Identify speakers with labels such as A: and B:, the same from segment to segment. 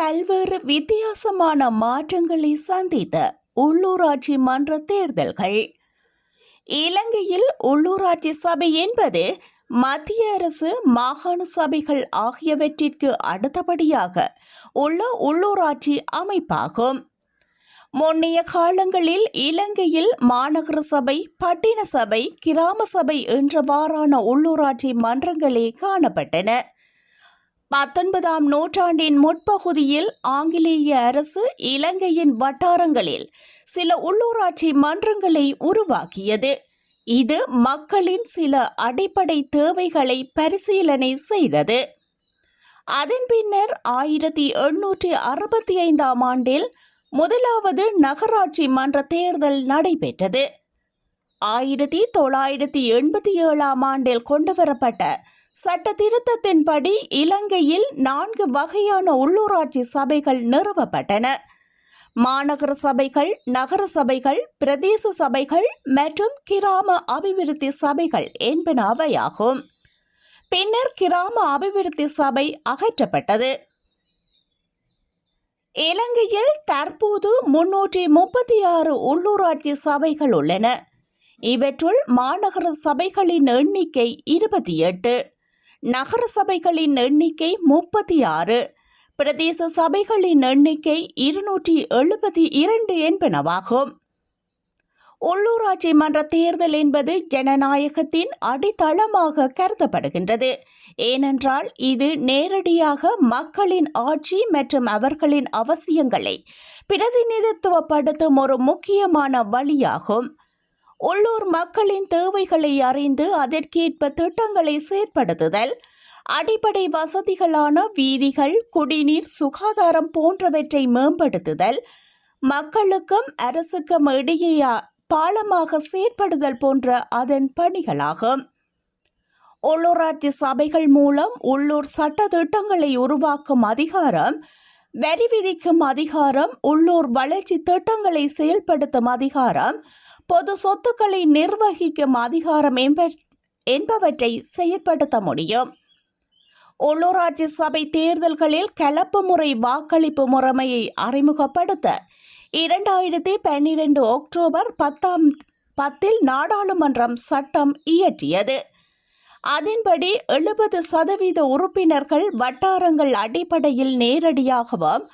A: பல்வேறு வித்தியாசமான மாற்றங்களை சந்தித்த உள்ளூராட்சி மன்ற தேர்தல்கள். இலங்கையில் உள்ளூராட்சி சபை என்பது மத்திய அரசு, மாகாண சபைகள் ஆகியவற்றிற்கு அடுத்தபடியாக உள்ள உள்ளூராட்சி அமைப்பாகும். முன்னைய காலங்களில் இலங்கையில் மாநகர சபை, பட்டின சபை, கிராம சபை என்றவாறான உள்ளூராட்சி மன்றங்களே காணப்பட்டன. 19ஆம் நூற்றாண்டின் முற்பகுதியில் ஆங்கிலேய அரசு இலங்கையின் வட்டாரங்களில் சில உள்ளூராட்சி மன்றங்களை உருவாக்கியது. இது மக்களின் சில அடிப்படை தேவைகளை பரிசீலனை செய்தது. அதன் பின்னர் 1865ஆம் ஆண்டில் முதலாவது நகராட்சி மன்ற தேர்தல் நடைபெற்றது. 1987ஆம் ஆண்டில் கொண்டுவரப்பட்ட சட்ட திருத்தத்தின்படி இலங்கையில் 4 வகையான உள்ளூராட்சி சபைகள் நிறுவப்பட்டன. மாநகர சபைகள், நகர சபைகள், பிரதேச சபைகள் மற்றும் கிராம அபிவிருத்தி சபைகள் என்பன அவையாகும். பின்னர் கிராம அபிவிருத்தி சபை அகற்றப்பட்டது. இலங்கையில் தற்போது 336 உள்ளூராட்சி சபைகள் உள்ளன. இவற்றுள் மாநகர சபைகளின் எண்ணிக்கை 28, நகர சபைகளின் எண்ணிக்கை 36, பிரதேச சபைகளின் எண்ணிக்கை 272 என்பனவாகும். உள்ளூராட்சி மன்ற தேர்தல் என்பது ஜனநாயகத்தின் அடித்தளமாக கருதப்படுகின்றது. ஏனென்றால் இது நேரடியாக மக்களின் ஆட்சி மற்றும் அவர்களின் அவசியங்களை பிரதிநிதித்துவப்படுத்தும் ஒரு முக்கியமான வழியாகும். உள்ளூர் மக்களின் தேவைகளை அறிந்து அதற்கேற்ப திட்டங்களை செயற்படுத்துதல், அடிப்படை வசதிகளான வீதிகள், குடிநீர், சுகாதாரம் போன்றவற்றை மேம்படுத்துதல், மக்களுக்கும் அரசுக்கும் இடையே பாலமாக செயற்படுதல் போன்ற அதன் பணிகளாகும். உள்ளூராட்சி சபைகள் மூலம் உள்ளூர் சட்ட திட்டங்களை உருவாக்கும் அதிகாரம், வரி விதிக்கும் அதிகாரம், உள்ளூர் வளர்ச்சி திட்டங்களை செயல்படுத்தும் அதிகாரம், பொது சொத்துக்களை நிர்வகிக்கும் அதிகாரம் என்பவற்றை செயற்படுத்த முடியும். உள்ளூராட்சி சபை தேர்தல்களில் கலப்பு முறை வாக்களிப்பு முறைமையை அறிமுகப்படுத்த 2012 அக்டோபர் 10 நாடாளுமன்றம் சட்டம் இயற்றியது. அதன்படி 70% உறுப்பினர்கள் வட்டாரங்கள் அடிப்படையில் நேரடியாகவும்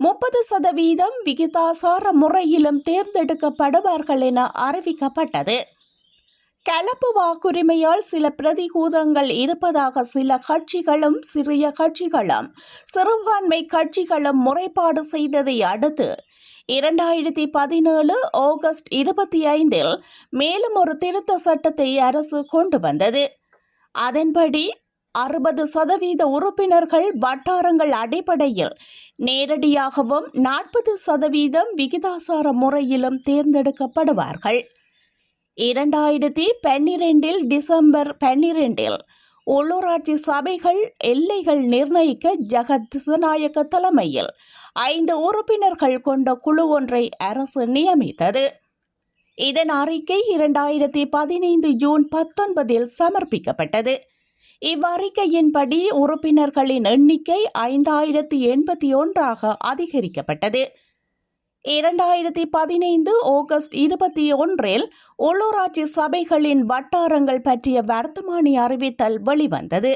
A: 30% விகிதாசார முறையிலும் தேர்ந்தெடுக்கப்படுவார்கள் என அறிவிக்கப்பட்டது. கலப்பு வாக்குரிமையால் சில பிரதிகூலங்கள் இருப்பதாக சில கட்சிகளும் சிறிய கட்சிகளும் சிறுபான்மை கட்சிகளும் முறைப்பாடு செய்ததை அடுத்து 2017 ஆகஸ்ட் 25 மேலும் ஒரு திருத்த சட்டத்தை அரசு கொண்டு வந்தது. அதன்படி 60% உறுப்பினர்கள் வட்டாரங்கள் அடிப்படையில் நேரடியாகவும் 40% விகிதாசார முறையிலும் தேர்ந்தெடுக்கப்படுவார்கள். 2012 டிசம்பர் 12 உள்ளூராட்சி சபைகள் எல்லைகள் நிர்ணயிக்க ஜகத் திசாநாயக்க தலைமையில் 5 உறுப்பினர்கள் கொண்ட குழு ஒன்றை அரசு நியமித்தது. இதன் அறிக்கை 2015 ஜூன் 19 சமர்ப்பிக்கப்பட்டது. இவ்வறிக்கையின்படி உறுப்பினர்களின் எண்ணிக்கை 5081 அதிகரிக்கப்பட்டது. 2015 ஆகஸ்ட் 21 உள்ளூராட்சி சபைகளின் வட்டாரங்கள் பற்றிய வர்த்தமானி அறிவித்தல் வெளிவந்தது.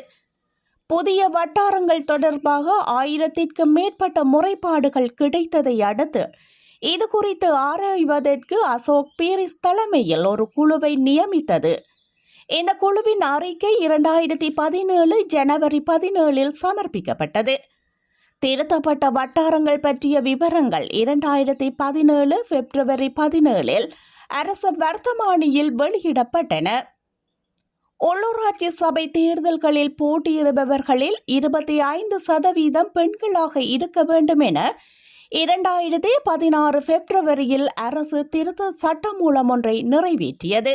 A: புதிய வட்டாரங்கள் தொடர்பாக 1000க்கும் மேற்பட்ட முறைப்பாடுகள் கிடைத்ததை அடுத்து இது குறித்து ஆராய்வதற்கு அசோக் பீரிஸ் தலைமையில் ஒரு குழுவை நியமித்தது. இந்த குழுவின் அறிக்கை 2017 ஜனவரி 17 சமர்ப்பிக்கப்பட்டது. திருத்தப்பட்ட வட்டாரங்கள் பற்றிய விவரங்கள் 2017 பிப்ரவரி 17 அரசு வர்த்தமானியில் வெளியிடப்பட்டன. உள்ளூராட்சி சபை தேர்தல்களில் போட்டியிடுபவர்களில் 25% பெண்களாக இருக்க வேண்டும் என 2016 பிப்ரவரியில் அரசு திருத்த சட்டமூலம் ஒன்றை நிறைவேற்றியது.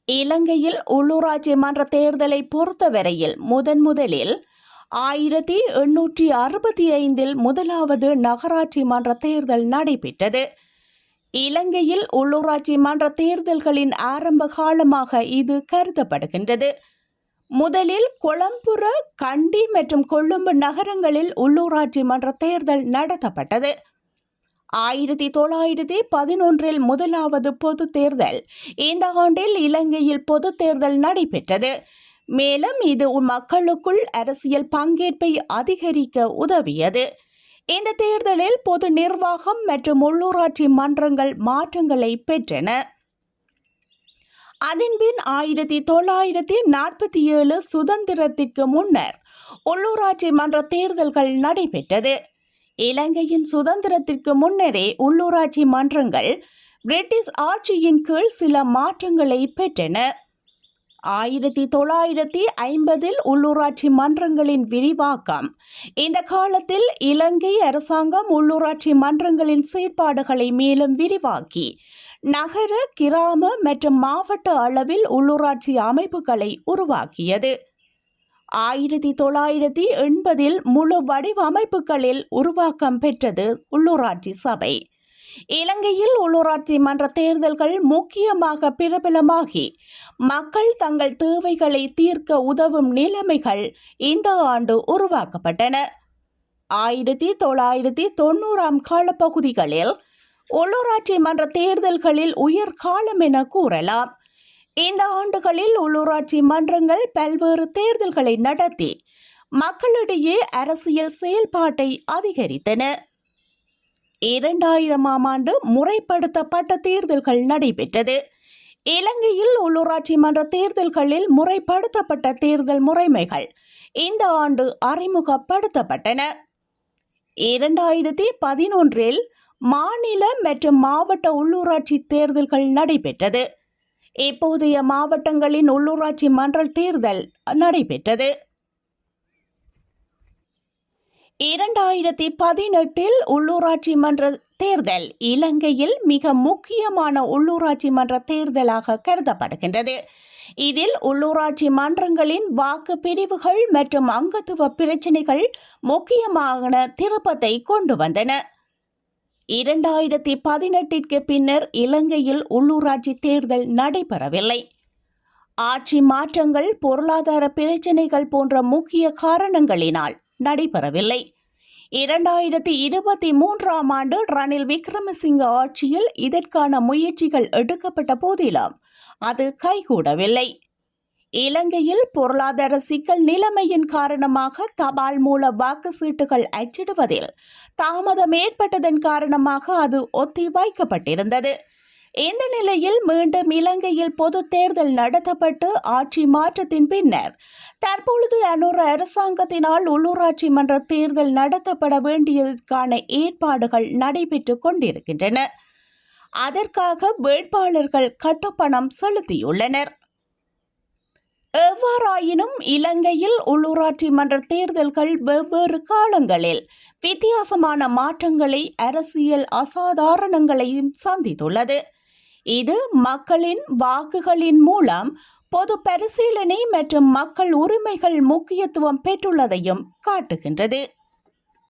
A: இலங்கையில் உள்ளூராட்சி மன்ற தேர்தலை பொறுத்தவரையில் முதலில் 1865 முதலாவது நகராட்சி மன்ற தேர்தல் நடைபெற்றது. இலங்கையில் உள்ளூராட்சி மன்ற தேர்தல்களின் ஆரம்ப காலமாக இது கருதப்படுகின்றது. முதலில் கொளம்புர, கண்டி மற்றும் கொழும்பு நகரங்களில் உள்ளூராட்சி மன்ற தேர்தல் நடத்தப்பட்டது. 1911 முதலாவது பொது தேர்தல் இந்த ஆண்டில் இலங்கையில் பொது தேர்தல் நடைபெற்றது. மேலும் இது மக்களுக்குள் அரசியல் பங்கேற்பை அதிகரிக்க உதவியது. இந்த தேர்தலில் பொது நிர்வாகம் மற்றும் உள்ளூராட்சி மன்றங்கள் மாற்றங்களை பெற்றன. அதன்பின் 1947 சுதந்திரத்திற்கு முன்னர் உள்ளூராட்சி மன்ற தேர்தல்கள் நடைபெற்றது. இலங்கையின் சுதந்திரத்திற்கு முன்னரே உள்ளூராட்சி மன்றங்கள் பிரிட்டிஷ் ஆட்சியின் கீழ் சில மாற்றங்களை பெற்றன. 1950 உள்ளூராட்சி மன்றங்களின் விரிவாக்கம். இந்த காலத்தில் இலங்கை அரசாங்கம் உள்ளூராட்சி மன்றங்களின் செயற்பாடுகளை மேலும் விரிவாக்கி நகர, கிராம மற்றும் மாவட்ட அளவில் உள்ளூராட்சி அமைப்புகளை உருவாக்கியது. 1980 முழு வடிவமைப்புகளில் உருவாக்கம் பெற்றது உள்ளூராட்சி சபை. இலங்கையில் உள்ளூராட்சி மன்ற தேர்தல்கள் முக்கியமாக பிரபலமாகி மக்கள் தங்கள் தேவைகளை தீர்க்க உதவும் நிலைமைகள் இந்த ஆண்டு உருவாக்கப்பட்டன. 1990 காலப்பகுதிகளில் உள்ளூராட்சி மன்ற தேர்தல்களில் உயர் காலம் என கூறலாம். இந்த ஆண்டுகளில் உள்ளூராட்சி மன்றங்கள் பல்வேறு தேர்தல்களை நடத்தி மக்களிடையே அரசியல் செயல்பாட்டை அதிகரித்தன. 2000 ஆண்டு முறைப்படுத்தப்பட்ட தேர்தல்கள் நடைபெற்றது. இலங்கையில் உள்ளூராட்சி மன்ற தேர்தல்களில் முறைப்படுத்தப்பட்ட தேர்தல் முறைமைகள் இந்த ஆண்டு அறிமுகப்படுத்தப்பட்டன. 2011 மாநில மற்றும் மாவட்ட உள்ளூராட்சி தேர்தல்கள் நடைபெற்றது. இப்போதைய மாவட்டங்களின் உள்ளூராட்சி மன்ற தேர்தல் நடைபெற்றது. 2018 உள்ளூராட்சி மன்ற தேர்தல் இலங்கையில் மிக முக்கியமான உள்ளூராட்சி மன்ற தேர்தலாக கருதப்படுகின்றது. இதில் உள்ளூராட்சி மன்றங்களின் வாக்கு பிரிவுகள் மற்றும் அங்கத்துவ பிரச்சினைகள் முக்கியமான திருப்பத்தை கொண்டு வந்தன. 2018 பின்னர் இலங்கையில் உள்ளூராட்சி தேர்தல் நடைபெறவில்லை. ஆட்சி மாற்றங்கள், பொருளாதார பிரச்சினைகள் போன்ற முக்கிய காரணங்களினால் நடைபெறவில்லை. 2023 ஆண்டு ரணில் விக்ரமசிங்க ஆட்சியில் இதற்கான முயற்சிகள் எடுக்கப்பட்ட போதிலும் அது கைகூடவில்லை. இலங்கையில் பொருளாதார சிக்கல் நிலைமையின் காரணமாக தபால் மூல வாக்கு சீட்டுகள் அச்சிடுவதில் தாமதம் ஏற்பட்டதன் காரணமாக அது ஒத்திவைக்கப்பட்டிருந்தது. இந்த நிலையில் மீண்டும் இலங்கையில் பொது தேர்தல் நடத்தப்பட்டு ஆட்சி மாற்றத்தின் பின்னர் தற்பொழுது அனுர அரசாங்கத்தினால் உள்ளூராட்சி மன்ற தேர்தல் நடத்தப்பட வேண்டியதற்கான ஏற்பாடுகள் நடைபெற்று கொண்டிருக்கின்றன. அதற்காக வேட்பாளர்கள் கட்டுப்பணம் செலுத்தியுள்ளனர். எவ்வாறாயினும் இலங்கையில் உள்ளூராட்சி மன்ற தேர்தல்கள் வெவ்வேறு காலங்களில் வித்தியாசமான மாற்றங்களை, அரசியல் அசாதாரணங்களையும் சந்தித்துள்ளது. இது மக்களின் வாக்குகளின் மூலம் பொது பரிசீலனை மற்றும் மக்கள் உரிமைகள் முக்கியத்துவம் பெற்றுள்ளதையும் காட்டுகின்றது.